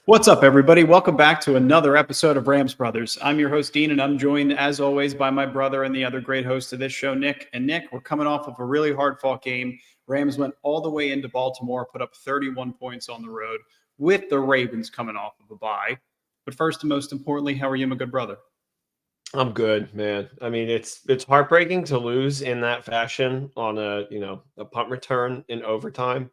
What's up, everybody? Welcome back to another episode of Rams Brothers. I'm your host, Dean, and I'm joined, as always, by my brother and the other great host of this show, Nick. And Nick, we're coming off of a really hard-fought game. Rams went all the way into Baltimore, put up 31 points on the road, with the Ravens coming off of a bye. But first and most importantly, how are you, my good brother? I'm good, man. I mean, it's heartbreaking to lose in that fashion on a punt return in overtime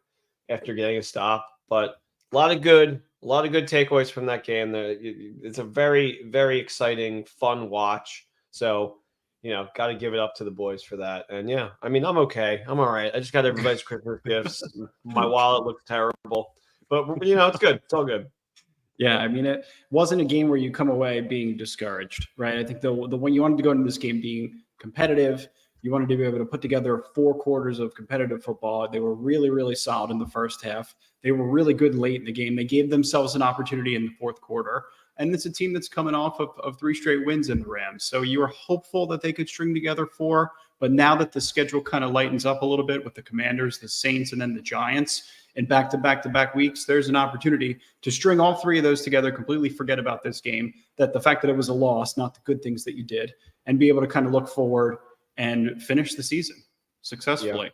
after getting a stop, but a lot of good takeaways from that game. It's a very, very exciting, fun watch. So, got to give it up to the boys for that. And yeah, I mean, I'm okay. I'm all right. I just got everybody's Christmas gifts. My wallet looks terrible, but it's good. It's all good. Yeah, I mean, it wasn't a game where you come away being discouraged, right? I think the one you wanted to go into this game being competitive, you wanted to be able to put together 4 quarters of competitive football. They were really, really solid in the first half. They were really good late in the game. They gave themselves an opportunity in the fourth quarter. And it's a team that's coming off of 3 straight wins in the Rams. So you were hopeful that they could string together 4. But now that the schedule kind of lightens up a little bit with the Commanders, the Saints, and then the Giants, in back-to-back weeks, there's an opportunity to string all 3 of those together, completely forget about this game, that the fact that it was a loss, not the good things that you did, and be able to kind of look forward and finish the season successfully.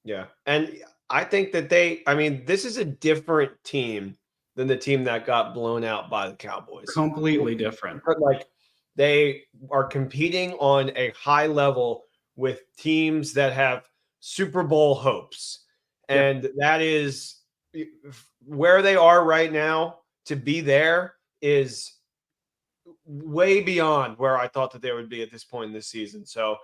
Yeah. And I think that this is a different team than the team that got blown out by the Cowboys. Completely different. Like, they are competing on a high level with teams that have Super Bowl hopes. And that is where they are right now. To be there is way beyond where I thought that they would be at this point in this season. So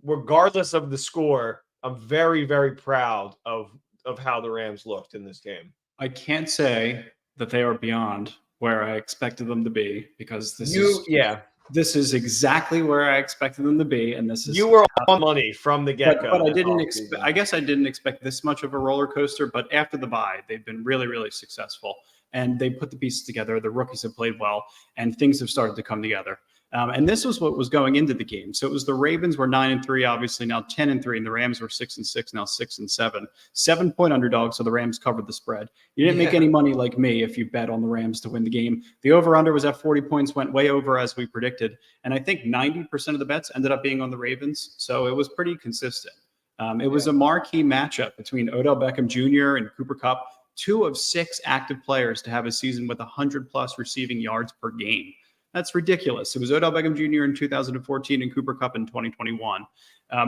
regardless of the score, I'm very, very proud of how the Rams looked in this game. I can't say that they are beyond where I expected them to be, because this is exactly where I expected them to be, and this is you were on money from the get-go. But I didn't expect. I guess I didn't expect this much of a roller coaster. But after the bye, they've been really, really successful, and they put the pieces together. The rookies have played well, and things have started to come together. And this was what was going into the game. So it was the Ravens were 9-3, obviously now 10-3, and the Rams were 6-6, now 6-7. 7-point underdogs, so the Rams covered the spread. You didn't make any money like me if you bet on the Rams to win the game. The over-under was at 40 points, went way over as we predicted. And I think 90% of the bets ended up being on the Ravens. So it was pretty consistent. It was a marquee matchup between Odell Beckham Jr. and Cooper Kupp, 2 of 6 active players to have a season with 100-plus receiving yards per game. That's ridiculous. It was Odell Beckham Jr. in 2014 and Cooper Kupp in 2021.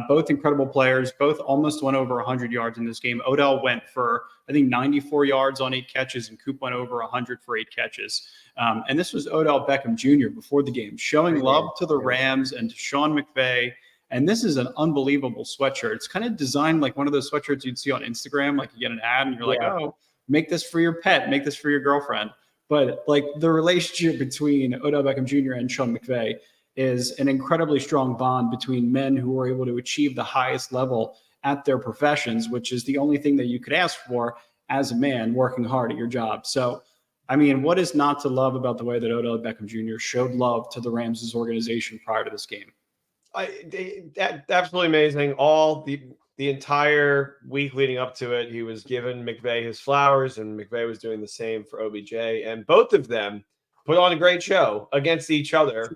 Both incredible players, both almost went over 100 yards in this game. Odell went for, I think, 94 yards on 8 catches, and Coop went over 100 for 8 catches. And this was Odell Beckham Jr. before the game, showing love to the Rams and to Sean McVay. And this is an unbelievable sweatshirt. It's kind of designed like one of those sweatshirts you'd see on Instagram. Like you get an ad and you're like, oh, make this for your pet, make this for your girlfriend. But like the relationship between Odell Beckham Jr. and Sean McVay is an incredibly strong bond between men who are able to achieve the highest level at their professions, which is the only thing that you could ask for as a man working hard at your job. So, I mean, what is not to love about the way that Odell Beckham Jr. showed love to the Rams' organization prior to this game? Absolutely amazing. All the entire week leading up to it, he was giving McVay his flowers, and McVay was doing the same for OBJ. And both of them put on a great show against each other.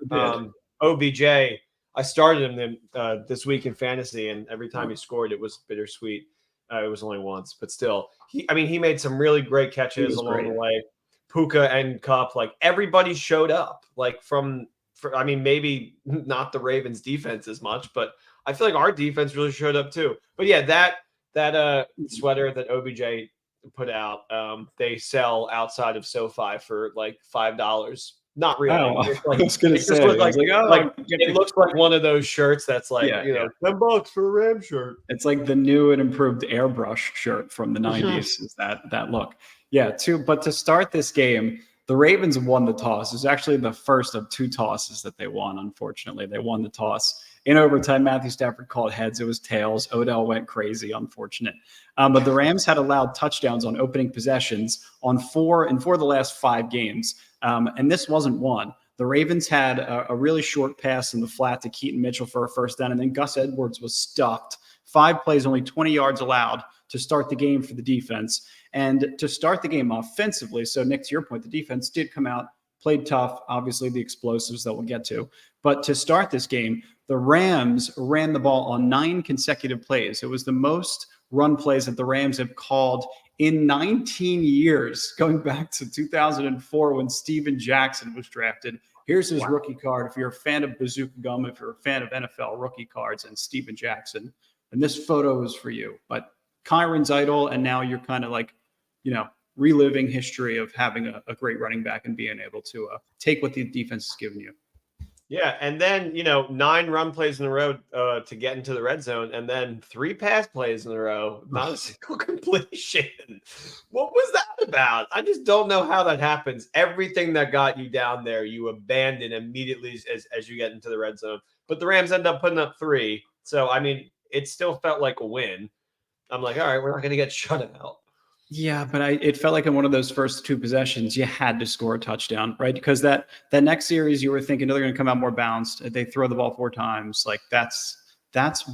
OBJ, I started him this week in fantasy, and every time he scored, it was bittersweet. It was only once, but still, he made some really great catches along the way. Puka and Kupp, like everybody showed up. Like maybe not the Ravens defense as much, but I feel like our defense really showed up too. But yeah, that sweater that OBJ put out, they sell outside of SoFi for like $5. Not really. Oh, I was gonna say, it looks like one of those shirts that's like $10 for a Ram shirt. It's like the new and improved airbrush shirt from the 90s. Is that look? Yeah. But to start this game, the Ravens won the toss. It was actually the first of 2 tosses that they won. Unfortunately, they won the toss. In overtime, Matthew Stafford called heads. It was tails. Odell went crazy, unfortunate. But the Rams had allowed touchdowns on opening possessions on 4 of the last 5 games. And this wasn't one. The Ravens had a really short pass in the flat to Keaton Mitchell for a first down, and then Gus Edwards was stuffed. 5 plays, only 20 yards allowed to start the game for the defense. And to start the game offensively, so Nick, to your point, the defense did come out, played tough, obviously the explosives that we'll get to. But to start this game, the Rams ran the ball on 9 consecutive plays. It was the most run plays that the Rams have called in 19 years, going back to 2004 when Steven Jackson was drafted. Here's his rookie card. If you're a fan of Bazooka Gum, if you're a fan of NFL rookie cards and Steven Jackson, and this photo is for you. But Kyron's idol, and now you're kind of like, reliving history of having a great running back and being able to take what the defense has given you. Yeah, and then 9 run plays in a row to get into the red zone, and then 3 pass plays in a row, not a single completion. What was that about? I just don't know how that happens. Everything that got you down there, you abandon immediately as you get into the red zone. But the Rams end up putting up 3, so I mean, it still felt like a win. I'm like, all right, we're not going to get shut out. Yeah, but it felt like in one of those first 2 possessions, you had to score a touchdown, right? Because that next series, you were thinking, they're going to come out more balanced. They throw the ball 4 times. Like that's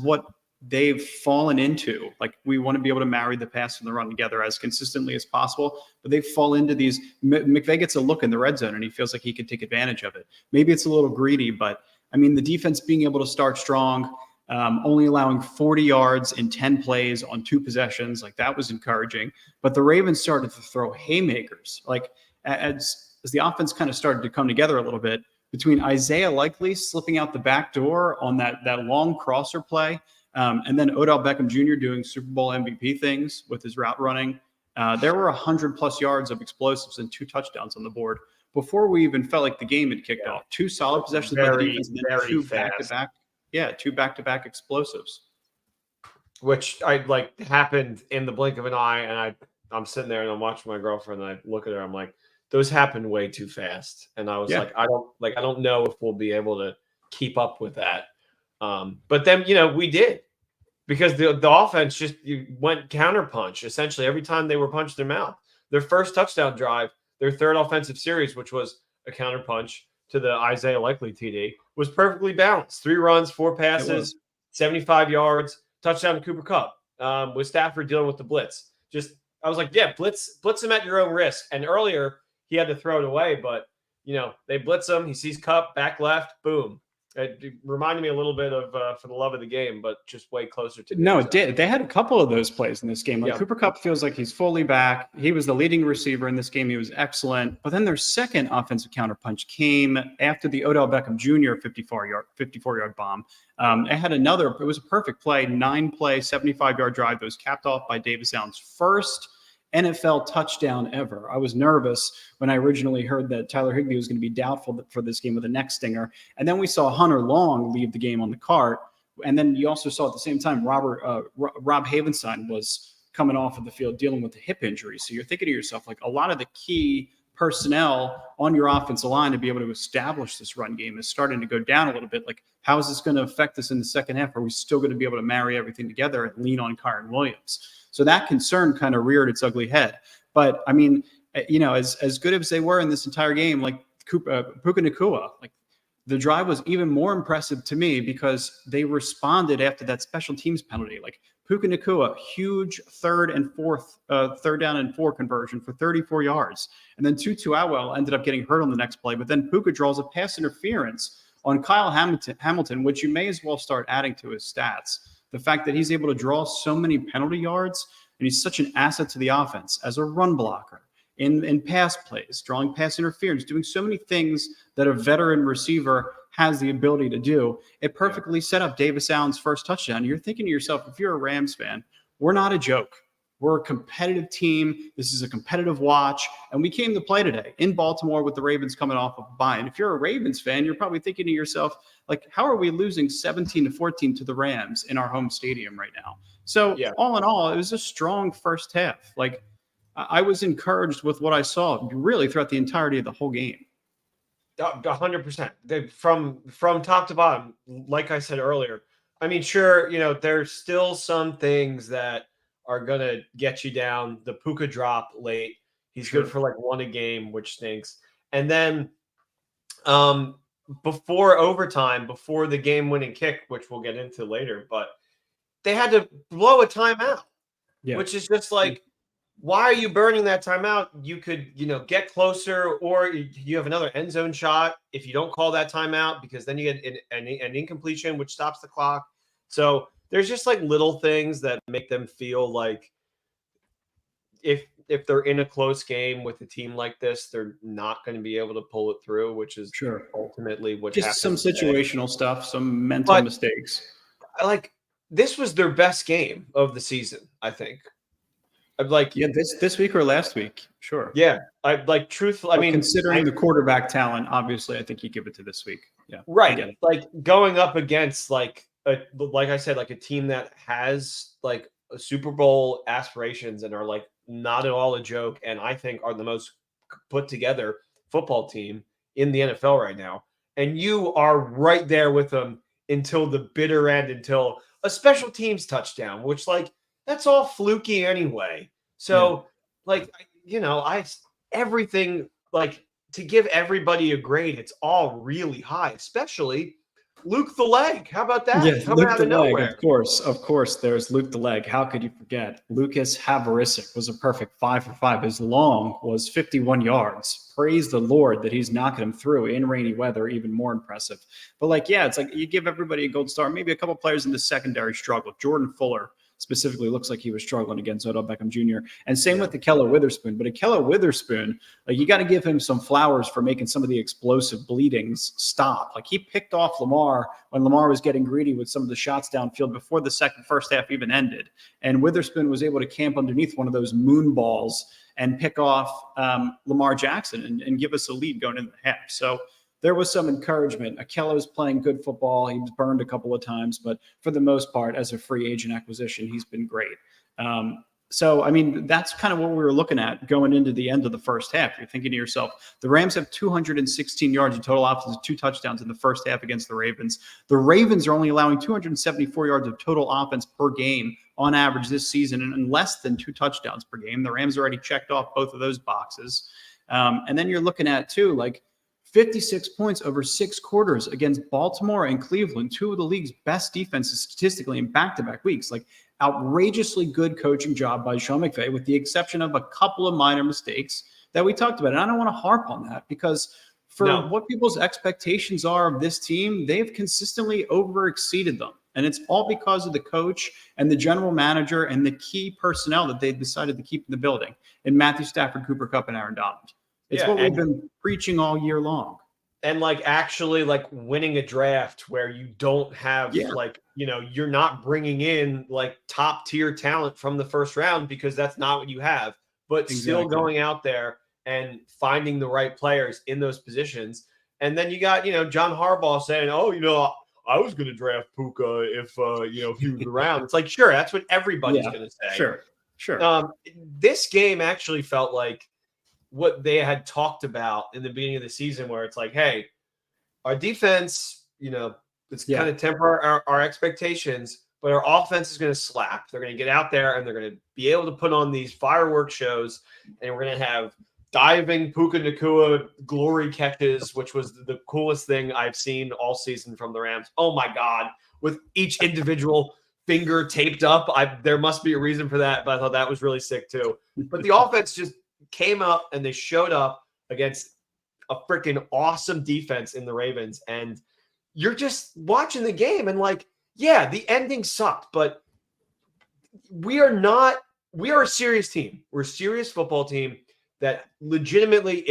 what they've fallen into. Like, we want to be able to marry the pass and the run together as consistently as possible, but they fall into these. McVay gets a look in the red zone, and he feels like he could take advantage of it. Maybe it's a little greedy, but I mean, the defense being able to start strong. Only allowing 40 yards in 10 plays on 2 possessions. Like, that was encouraging. But the Ravens started to throw haymakers. Like, as the offense kind of started to come together a little bit, between Isaiah Likely slipping out the back door on that long crosser play, and then Odell Beckham Jr. doing Super Bowl MVP things with his route running, there were 100+ yards of explosives and 2 touchdowns on the board before we even felt like the game had kicked off. 2 solid possessions by the defense, and then 2 back-to-back. Yeah, 2 back-to-back explosives, which happened in the blink of an eye. And I'm sitting there and I'm watching my girlfriend, and I look at her. I'm like, those happened way too fast. And I was like, I don't know if we'll be able to keep up with that. But then we did, because the offense just went counterpunch essentially every time they were punched their mouth. Their first touchdown drive, their 3rd offensive series, which was a counterpunch to the Isaiah Likely TD, was perfectly balanced. 3 runs, 4 passes, 75 yards, touchdown to Cooper Kupp, with Stafford dealing with the blitz. I was like, yeah, blitz him at your own risk. And earlier he had to throw it away, but they blitz him. He sees Kupp back left, boom. It reminded me a little bit of For the Love of the Game, but just way closer to. No, it did. They had a couple of those plays in this game. Like, Cooper Kupp feels like he's fully back. He was the leading receiver in this game. He was excellent. But then their second offensive counterpunch came after the Odell Beckham Jr. 54-yard bomb. It was a perfect play, 9-play, 75-yard drive that was capped off by Davis Allen's first NFL touchdown ever. I was nervous when I originally heard that Tyler Higbee was going to be doubtful for this game with a neck stinger. And then we saw Hunter Long leave the game on the cart. And then you also saw at the same time Rob Havenstein was coming off of the field dealing with a hip injury. So you're thinking to yourself, like, a lot of the key personnel on your offensive line to be able to establish this run game is starting to go down a little bit. Like, how is this going to affect us in the second half? Are we still going to be able to marry everything together and lean on Kyron Williams? So that concern kind of reared its ugly head. But I mean, as good as they were in this entire game, like Puka Nacua, like, the drive was even more impressive to me because they responded after that special teams penalty. Like, Puka Nacua, huge third down and 4 conversion for 34 yards. And then Tutu Atwell ended up getting hurt on the next play. But then Puka draws a pass interference on Kyle Hamilton, which you may as well start adding to his stats. The fact that he's able to draw so many penalty yards, and he's such an asset to the offense as a run blocker, in pass plays, drawing pass interference, doing so many things that a veteran receiver has the ability to do. It perfectly set up Davis Allen's first touchdown. You're thinking to yourself, if you're a Rams fan, we're not a joke. We're a competitive team. This is a competitive watch. And we came to play today in Baltimore with the Ravens coming off of a bye. And if you're a Ravens fan, you're probably thinking to yourself, like, how are we losing 17-14 to the Rams in our home stadium right now? So all in all, it was a strong first half. Like, I was encouraged with what I saw really throughout the entirety of the whole game. 100%. From top to bottom, like I said earlier. I mean, sure, there's still some things that are going to get you down. The Puka drop late. He's good for like 1 a game, which stinks. And then before overtime, before the game-winning kick, which we'll get into later, but they had to blow a timeout, which is just like, why are you burning that timeout? You could, get closer, or you have another end zone shot if you don't call that timeout, because then you get an incompletion, which stops the clock. So there's just like little things that make them feel like if they're in a close game with a team like this, they're not going to be able to pull it through, which is Sure. ultimately what Just some happened today. situational stuff, some mental But mistakes. like this was their best game of the season, I think. I'm like, Yeah, this week or last week, sure. yeah, I like truthful. I But mean, considering the quarterback talent, obviously, I think you give it to this week. Yeah, I right, get it. like going up against like like I said, like a team that has like a Super Bowl aspirations and are like not at all a joke, and I think are the most put together football team in the NFL right now. And you are right there with them until the bitter end, until a special teams touchdown, which like that's all fluky anyway. Yeah. So like I everything like to give everybody a grade, it's all really high, especially Luke the Leg. How about Yeah, that? Coming Luke out the of Leg, nowhere. of course. There's Luke the Leg. How could you forget? Lucas Havarisic was a perfect 5 for 5. His long was 51 yards. Praise the Lord that he's knocking him through in rainy weather. Even more impressive. But like, yeah, it's like you give everybody a gold star. Maybe a couple players in the secondary struggled. Jordan Fuller specifically looks like he was struggling against Odell Beckham Jr. And same with Akella Witherspoon. But Akella Witherspoon, like you got to give him some flowers for making some of the explosive bleedings stop. Like he picked off Lamar when Lamar was getting greedy with some of the shots downfield before the first half even ended. And Witherspoon was able to camp underneath one of those moon balls and pick off Lamar Jackson and give us a lead going into the half. So there was some encouragement. Akella was playing good football. He was burned a couple of times, but for the most part, as a free agent acquisition, he's been great. So, I mean, that's kind of what we were looking at going into the end of the first half. You're thinking to yourself, the Rams have 216 yards in total offense, 2 touchdowns in the first half against the Ravens. The Ravens are only allowing 274 yards of total offense per game on average this season and less than 2 touchdowns per game. The Rams already checked off both of those boxes. And then you're looking at, too, like 56 points over 6 quarters against Baltimore and Cleveland, 2 of the league's best defenses statistically in back-to-back weeks. Like, outrageously good coaching job by Sean McVay, with the exception of a couple of minor mistakes that we talked about. And I don't want to harp on that because for what people's expectations are of this team, they've consistently overexceeded them. And it's all because of the coach and the general manager and the key personnel that they decided to keep in the building in Matthew Stafford, Cooper Kupp, and Aaron Donald. It's what we've been preaching all year long. And like actually like winning a draft where you don't have like, you're not bringing in like top tier talent from the first round because that's not what you have, but still going out there and finding the right players in those positions. And then you got, John Harbaugh saying, oh, I was going to draft Puka if he was around. It's like, sure, that's what everybody's going to say. Sure. This game actually felt like what they had talked about in the beginning of the season, where it's like, hey, our defense, it's kind of temper our expectations, but our offense is going to slap. They're going to get out there and they're going to be able to put on these fireworks shows, and we're going to have diving Puka Nacua glory catches, which was the coolest thing I've seen all season from the Rams. Oh my God, with each individual finger taped up. There must be a reason for that, but I thought that was really sick too. But the offense just came up and they showed up against a freaking awesome defense in the Ravens. And you're just watching the game and like, yeah, the ending sucked, but we are a serious team. We're a serious football team that legitimately,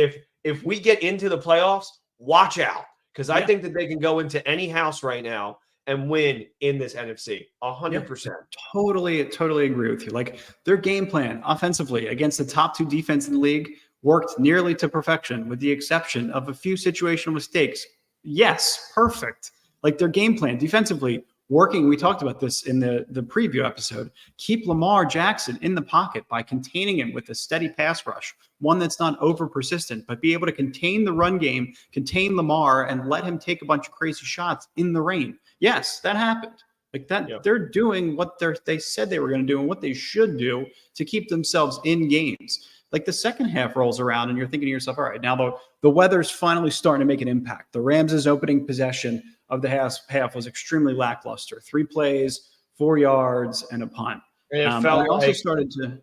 if we get into the playoffs, watch out. Because I think that they can go into any house right now and win in this NFC 100%. Totally agree with you. Like their game plan offensively against the top 2 defense in the league worked nearly to perfection, with the exception of a few situational mistakes. Yes, perfect. Like their game plan defensively working. We talked about this in the preview episode. Keep Lamar Jackson in the pocket by containing him with a steady pass rush, one that's not over persistent, but be able to contain the run game, contain Lamar, and let him take a bunch of crazy shots in the rain. Yes, that happened. Like that, they're doing what they said they were going to do and what they should do to keep themselves in games. Like the second half rolls around and you're thinking to yourself, all right, now the weather's finally starting to make an impact. The Rams' opening possession of the half was extremely lackluster. 3 plays, 4 yards, and a punt. And it felt I also started to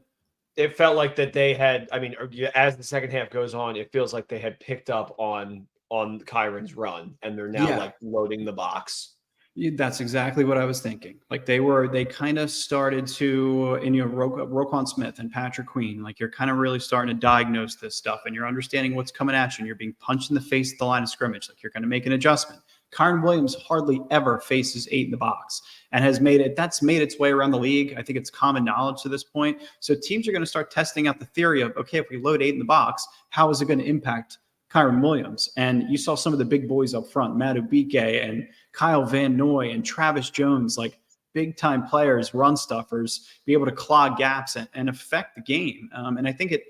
it felt like that they had, I mean, as the second half goes on, it feels like they had picked up on Kyron's run, and they're now Yeah. like loading the box. That's exactly what I was thinking. Like they kind of started to, Roquan Smith and Patrick Queen, like you're kind of really starting to diagnose this stuff and you're understanding what's coming at you and you're being punched in the face at the line of scrimmage. Like you're going to make an adjustment. Kyron Williams hardly ever faces 8 in the box and that's made its way around the league. I think it's common knowledge to this point. So teams are going to start testing out the theory of, okay, if we load 8 in the box, how is it going to impact Kyron Williams? And you saw some of the big boys up front, Matt Ubike and Kyle Van Noy and Travis Jones, like big time players, run stuffers, be able to clog gaps and affect the game. And I think that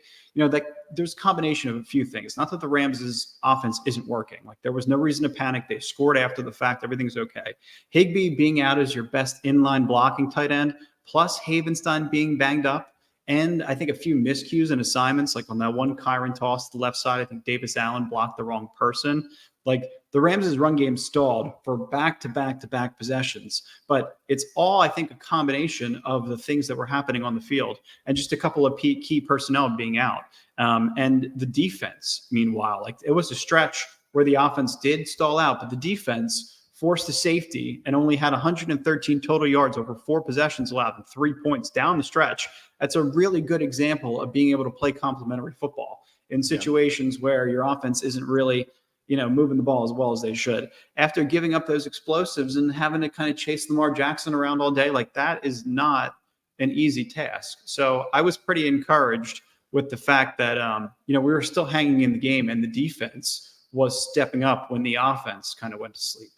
there's a combination of a few things. Not that the Rams' offense isn't working. Like there was no reason to panic. They scored after the fact. Everything's okay. Higbee being out as your best inline blocking tight end, plus Havenstein being banged up. And I think a few miscues and assignments, like on that one Kyron toss to the left side, I think Davis Allen blocked the wrong person. Like the Rams' run game stalled for back-to-back possessions. But it's all, I think, a combination of the things that were happening on the field and just a couple of key personnel being out. And the defense, meanwhile, like it was a stretch where the offense did stall out, but the defense forced a safety and only had 113 total yards over 4 possessions allowed and 3 points down the stretch. That's a really good example of being able to play complementary football in situations where your offense isn't really, moving the ball as well as they should. After giving up those explosives and having to kind of chase Lamar Jackson around all day, like that is not an easy task. So I was pretty encouraged with the fact that, we were still hanging in the game and the defense was stepping up when the offense kind of went to sleep.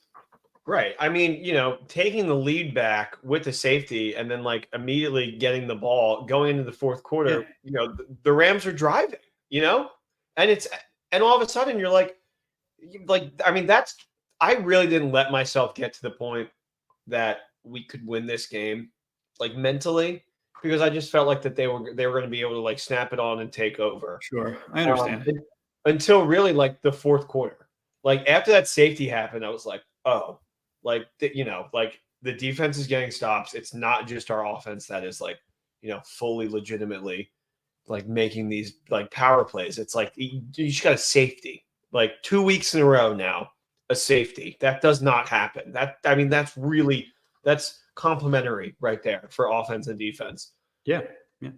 Right. I mean, taking the lead back with the safety and then like immediately getting the ball going into the fourth quarter, the Rams are driving, and all of a sudden you're like, I mean, I really didn't let myself get to the point that we could win this game, like mentally, because I just felt like that they were going to be able to like snap it on and take over. Sure. I understand. Until really like the fourth quarter. Like after that safety happened, I was like, oh, like the defense is getting stops. It's not just our offense that is like, fully legitimately like making these like power plays. It's like you just got a safety. Like 2 weeks in a row now, a safety. That does not happen. That's complimentary right there for offense and defense. Yeah. Yeah.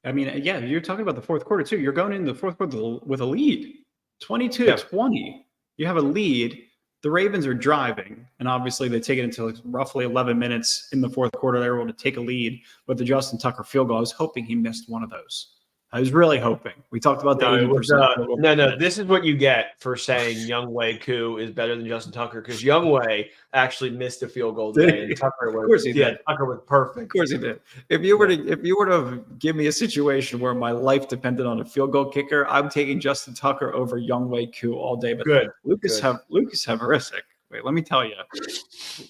I mean, yeah, you're talking about the fourth quarter too. You're going into the fourth quarter with a lead, 22-20. You have a lead. The Ravens are driving, and obviously they take it into like roughly 11 minutes in the fourth quarter. They were able to take a lead with the Justin Tucker field goal. I was hoping he missed one of those. I was really hoping. We talked about the 80%. No. This is what you get for saying Younghoe Koo is better than Justin Tucker, because Younghoe actually missed a field goal today, and Tucker was Tucker was perfect. Of course he did. If you were to give me a situation where my life depended on a field goal kicker, I'm taking Justin Tucker over Younghoe Koo all day. But Lucas Havarisak, wait, let me tell you,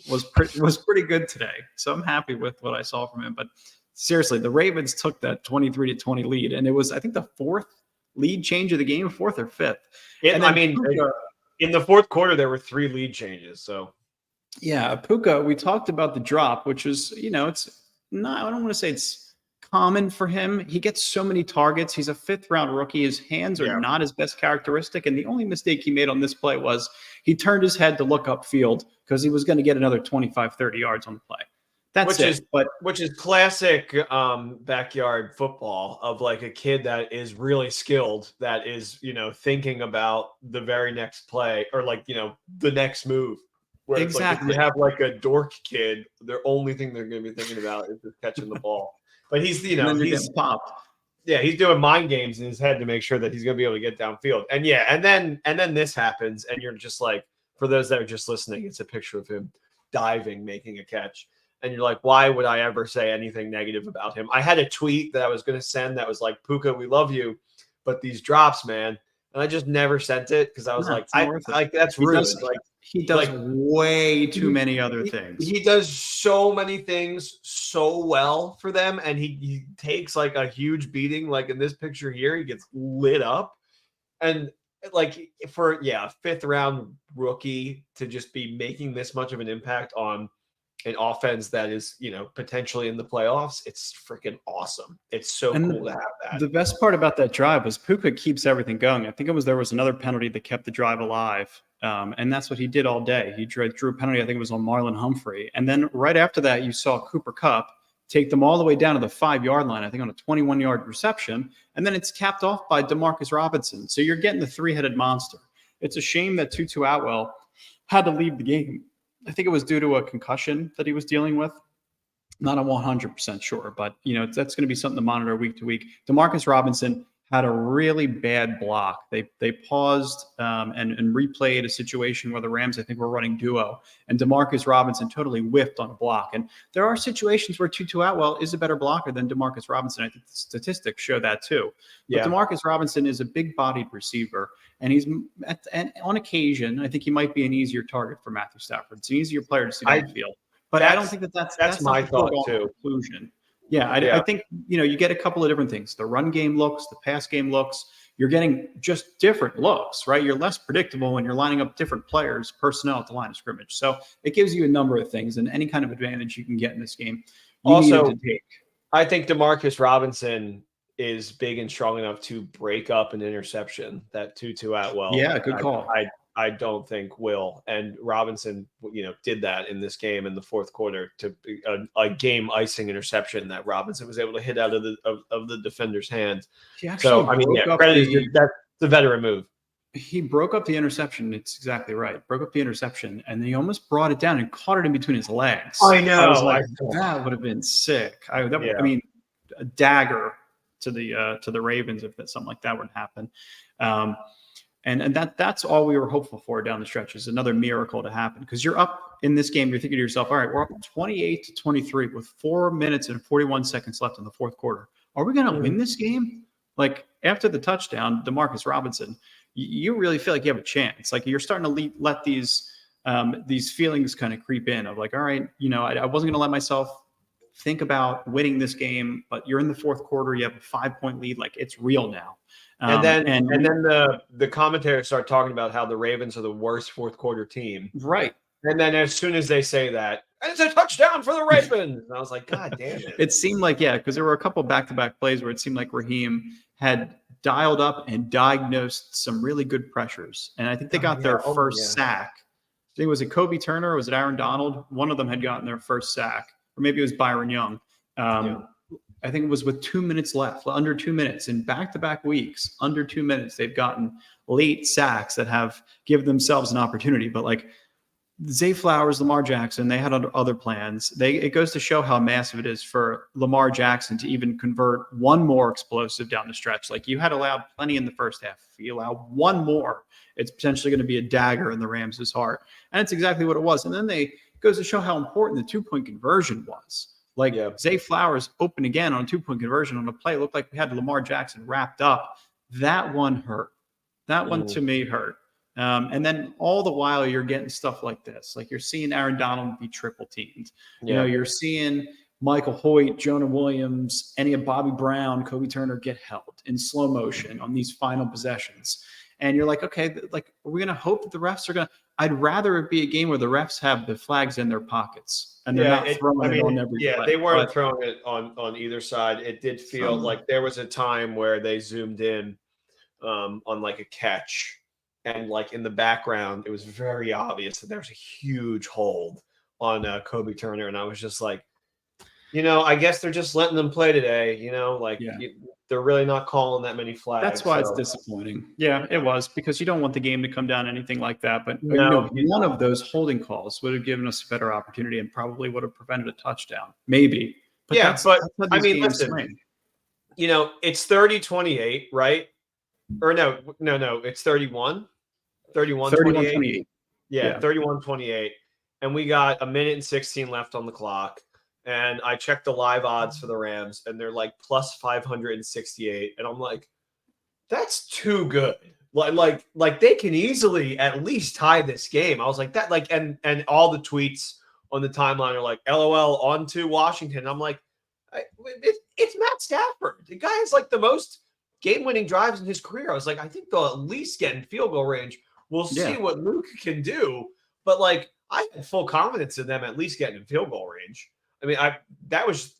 was pretty good today. So I'm happy with what I saw from him. But seriously, the Ravens took that 23-20 lead, and it was, I think, the 4th lead change of the game, 4th or 5th. In the fourth quarter, there were 3 lead changes. So, yeah, Puka, we talked about the drop, which is, it's not, I don't want to say it's common for him. He gets so many targets. He's a 5th-round rookie. His hands are not his best characteristic, and the only mistake he made on this play was he turned his head to look upfield because he was going to get another 25, 30 yards on the play. Which is classic backyard football of like a kid that is really skilled, that is, thinking about the very next play or like, the next move. Where exactly. Like if you have like a dork kid, the only thing they're going to be thinking about is just catching the ball. But he's getting popped. Yeah, he's doing mind games in his head to make sure that he's going to be able to get downfield. And then this happens, and you're just like, for those that are just listening, it's a picture of him diving, making a catch. And you're like, why would I ever say anything negative about him? I had a tweet that I was going to send that was like, Puka, we love you, but these drops, man. And I just never sent it because I was that's rude. He does way too many other things. He does so many things so well for them, and he takes like a huge beating. Like in this picture here, he gets lit up. And like for a 5th-round rookie to just be making this much of an impact on an offense that is, potentially in the playoffs, it's freaking awesome. It's so cool to And have that. the best part about that drive was Puka keeps everything going. I think there was another penalty that kept the drive alive. And that's what he did all day. He drew a penalty, I think it was on Marlon Humphrey. And then right after that, you saw Cooper Kupp take them all the way down to the 5-yard line, I think on a 21-yard reception. And then it's capped off by Demarcus Robinson. So you're getting the three-headed monster. It's a shame that Tutu Atwell had to leave the game. I think it was due to a concussion that he was dealing with. Not a 100% sure, but that's going to be something to monitor week to week. Demarcus Robinson had a really bad block. They paused and replayed a situation where the Rams, I think, were running duo, and Demarcus Robinson totally whiffed on a block. And there are situations where Tutu Atwell is a better blocker than Demarcus Robinson. I think the statistics show that too. But Demarcus Robinson is a big-bodied receiver, and and on occasion, I think he might be an easier target for Matthew Stafford. It's an easier player to see down the field. But I don't think that's my thought too. Conclusion. Yeah, I think you get a couple of different things. The run game looks, the pass game looks. You're getting just different looks, right? You're less predictable when you're lining up different players, personnel at the line of scrimmage. So it gives you a number of things, and any kind of advantage you can get in this game, you need to take. I think Demarcus Robinson is big and strong enough to break up an interception that Tutu Atwell. Yeah, good call. I don't think will. And Robinson, did that in this game in the fourth quarter to a game icing interception that Robinson was able to hit out of the defender's hands. So that's the veteran move. He broke up the interception. It's exactly right. Broke up the interception, and he almost brought it down and caught it in between his legs. I know. I was like, that would have been sick. I mean, a dagger to the Ravens if something like that would happen. And that's all we were hopeful for down the stretch, is another miracle to happen, because you're up in this game. You're thinking to yourself, all right, we're up 28-23 with 4 minutes and 41 seconds left in the fourth quarter. Are we going to win this game? Like, after the touchdown, Demarcus Robinson, you really feel like you have a chance. Like, you're starting to let these feelings kind of creep in of like, all right, I wasn't going to let myself think about winning this game, but you're in the fourth quarter. You have a 5-point lead. Like, it's real now. And then the commentators start talking about how the Ravens are the worst fourth quarter team. Right. And then as soon as they say that, it's a touchdown for the Ravens. And I was like, God damn it. It seemed like, because there were a couple back-to-back plays where it seemed like Raheem had dialed up and diagnosed some really good pressures. And I think they got their first sack. I think, was it Kobe Turner or was it Aaron Donald? One of them had gotten their first sack. Or maybe it was Byron Young. I think it was with 2 minutes left, under 2 minutes in back-to-back weeks, under 2 minutes, they've gotten late sacks that have given themselves an opportunity. But like Zay Flowers, Lamar Jackson, they had other plans. It goes to show how massive it is for Lamar Jackson to even convert one more explosive down the stretch. Like, you had allowed plenty in the first half. If you allow one more, it's potentially going to be a dagger in the Rams' heart. And it's exactly what it was. And then it goes to show how important the 2-point conversion was. Like, Zay Flowers open again on a 2-point conversion on a play. It looked like we had Lamar Jackson wrapped up. That one hurt. That one to me hurt. And then all the while you're getting stuff like this. Like, you're seeing Aaron Donald be triple teamed. You're seeing Michael Hoyt, Jonah Williams, any of Bobby Brown, Kobe Turner get held in slow motion on these final possessions. And you're like, okay, like, are we going to hope that the refs are going to – I'd rather it be a game where the refs have the flags in their pockets and they're not throwing it on every play. They weren't throwing it on either side. It did feel like there was a time where they zoomed in on like a catch, and like in the background, it was very obvious that there was a huge hold on Kobe Turner. And I was just like, I guess they're just letting them play today, they're really not calling that many flags. That's why it's disappointing. Yeah, it was, because you don't want the game to come down anything like that. But one of those holding calls would have given us a better opportunity and probably would have prevented a touchdown. Maybe. But that's I mean, listen, it's 30-28, right? Or no, it's 31. 31-28. Yeah, 31-28. And we got 1 minute and 16 left on the clock. And I checked the live odds for the Rams, and they're like plus 568. And I'm like, that's too good. Like they can easily at least tie this game. I was like, that, like, and all the tweets on the timeline are like, LOL, on to Washington. I'm like, it's Matt Stafford. The guy has like the most game-winning drives in his career. I was like, I think they'll at least get in field goal range. We'll see what Luke can do. But like, I had full confidence in them at least getting in field goal range. I mean, that was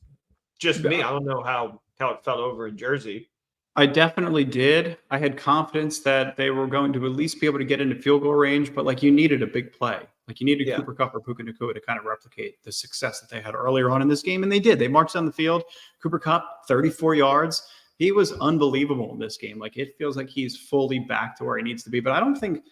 just me. I don't know how it felt over in Jersey. I definitely did. I had confidence that they were going to at least be able to get into field goal range, but like you needed a big play. Like you needed Yeah. Cooper Kupp or Puka Nacua to kind of replicate the success that they had earlier on in this game. And they did. They marched down the field. Cooper Kupp, 34 yards. He was unbelievable in this game. Like it feels like he's fully back to where he needs to be. But I don't think,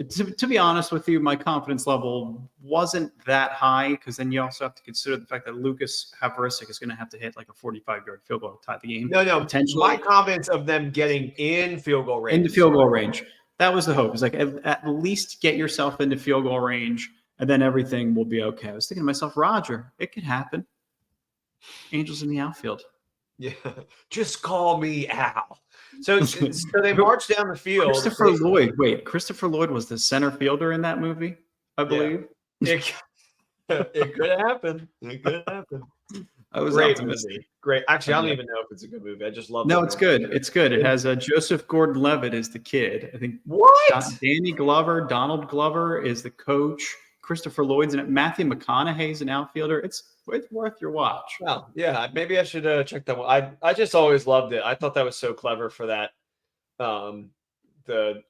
to be honest with you, my confidence level wasn't that high because then you also have to consider the fact that Lucas Havrisik is going to have to hit like a 45-yard field goal to tie the game. No. Potentially. My confidence of them getting in field goal range. Into field goal range. That was the hope. It's like at least get yourself into field goal range and then everything will be okay. I was thinking to myself, Roger, it could happen. Angels in the outfield. Yeah. Just call me Al. So they marched down the field. Christopher Lloyd. Wait, Christopher Lloyd was the center fielder in that movie, I believe. Yeah. It could happen. It could happen. I was Great optimistic. movie. Great. Actually, I don't even know if it's a good movie. I just love it. No, it's good. It's good. It has Joseph Gordon-Levitt as the kid. I think What? Danny Glover, Donald Glover is the coach. Christopher Lloyd's in it. Matthew McConaughey's an outfielder. It's worth your watch. Well, yeah, maybe I should check that one. I just always loved it. I thought that was so clever for that. The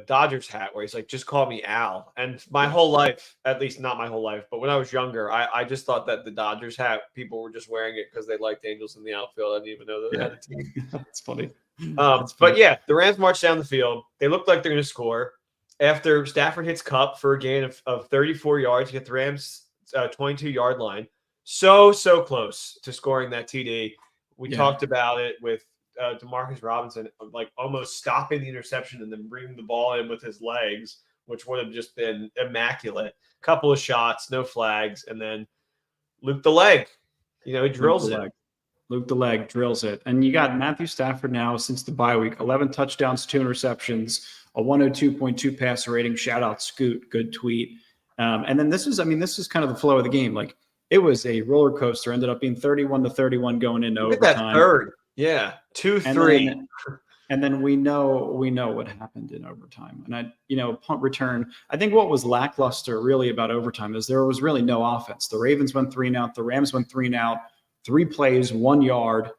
Dodgers hat where he's like, just call me Al. And my whole life, at least not my whole life, but when I was younger, I just thought that the Dodgers hat, people were just wearing it because they liked Angels in the outfield. I didn't even know that they had a team. That's funny. But yeah, the Rams marched down the field. They looked like they're going to score. After Stafford hits Kupp for a gain of 34 yards, you get the Rams 22-yard line. So close to scoring that TD. We talked about it with Demarcus Robinson, like almost stopping the interception and then bringing the ball in with his legs, which would have just been immaculate. Couple of shots, no flags, and then Luke the leg. He drills it. Luke the leg drills it. And you got Matthew Stafford now since the bye week, 11 touchdowns, 2 interceptions, a 102.2 passer rating. Shout out Scoot, good tweet. And then this is kind of the flow of the game. Like it was a roller coaster. Ended up being 31-31 going into overtime. That third. Yeah, 2-3. And then we know what happened in overtime. And punt return. I think what was lackluster really about overtime is there was really no offense. The Ravens went 3 and out. The Rams went 3 and out. 3 plays, 1 yard,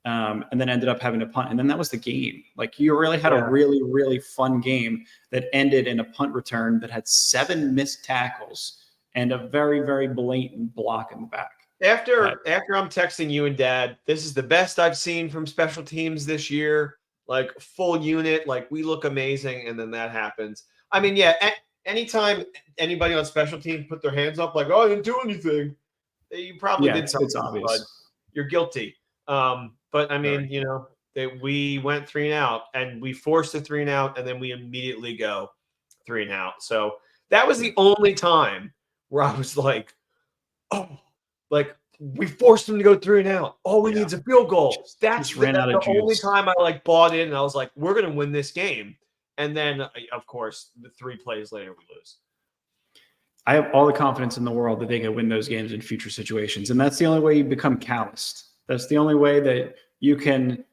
and then ended up having a punt. And then that was the game. Like you really had a really, really fun game that ended in a punt return that had 7 missed tackles and a very, very blatant block in the back. After I'm texting you and Dad, this is the best I've seen from special teams this year. Like full unit, like we look amazing, and then that happens. I mean, yeah. Anytime anybody on special teams put their hands up, like, "Oh, I didn't do anything," you probably did something. It's obvious. You're guilty. But I mean, we went 3 and out, and we forced a 3 and out, and then we immediately go 3 and out. So that was the only time where I was like, "Oh." Like we forced him to go 3 and out. All we need is a field goal. That's the only time I bought in, and I was like, we're going to win this game. And then, of course, the 3 plays later, we lose. I have all the confidence in the world that they can win those games in future situations. And that's the only way you become calloused. That's the only way that you can,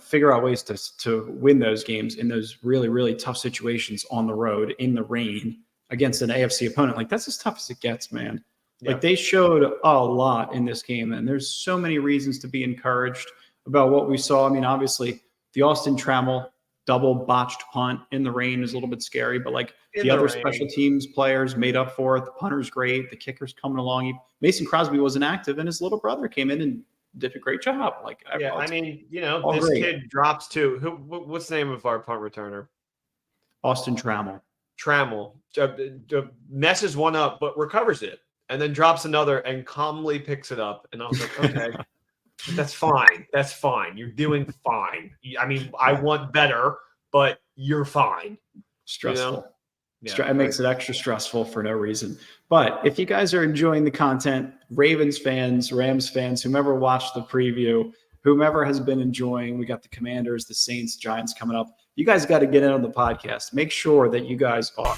figure out ways to win those games in those really, really tough situations on the road in the rain against an AFC opponent. Like that's as tough as it gets, man. Like they showed a lot in this game, and there's so many reasons to be encouraged about what we saw. I mean, obviously, the Austin Trammell double botched punt in the rain is a little bit scary, but like the other special teams players made up for it. The punter's great. The kicker's coming along. Mason Crosby wasn't active, and his little brother came in and did a great job. Like, this kid drops too. What's the name of our punt returner? Austin Trammell. Messes one up, but recovers it. And then drops another and calmly picks it up. And I was like, okay, that's fine. That's fine. You're doing fine. I mean, I want better, but you're fine. Stressful. It makes it extra stressful for no reason. But if you guys are enjoying the content, Ravens fans, Rams fans, whomever watched the preview, whomever has been enjoying, we got the Commanders, the Saints, Giants coming up. You guys got to get in on the podcast. Make sure that you guys are.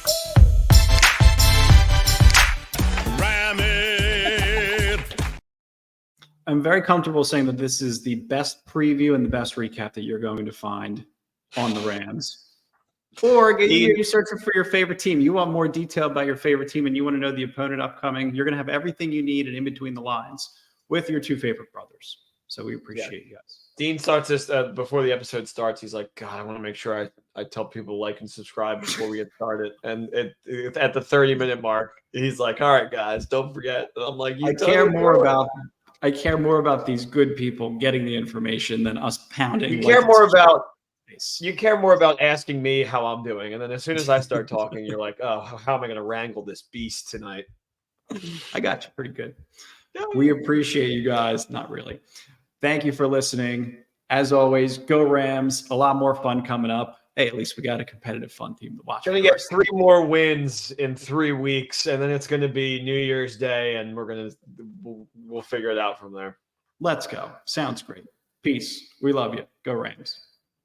I'm very comfortable saying that this is the best preview and the best recap that you're going to find on the Rams. Or Dean- you're searching for your favorite team. You want more detail about your favorite team and you want to know the opponent upcoming. You're going to have everything you need and in between the lines with your two favorite brothers. So we appreciate you guys. Dean starts this before the episode starts. He's like, God, I want to make sure I tell people like and subscribe before we get started. And at the 30-minute mark, he's like, all right, guys, don't forget. And I'm like, I care more about these good people getting the information than us pounding. You care more about asking me how I'm doing. And then as soon as I start talking, you're like, oh, how am I going to wrangle this beast tonight? I got you pretty good. We appreciate you guys. Not really. Thank you for listening. As always, go Rams. A lot more fun coming up. Hey, at least we got a competitive fun team to watch. Going to get 3 more wins in 3 weeks, and then it's going to be New Year's Day, and we'll figure it out from there. Let's go. Sounds great. Peace. We love you. Go Rams.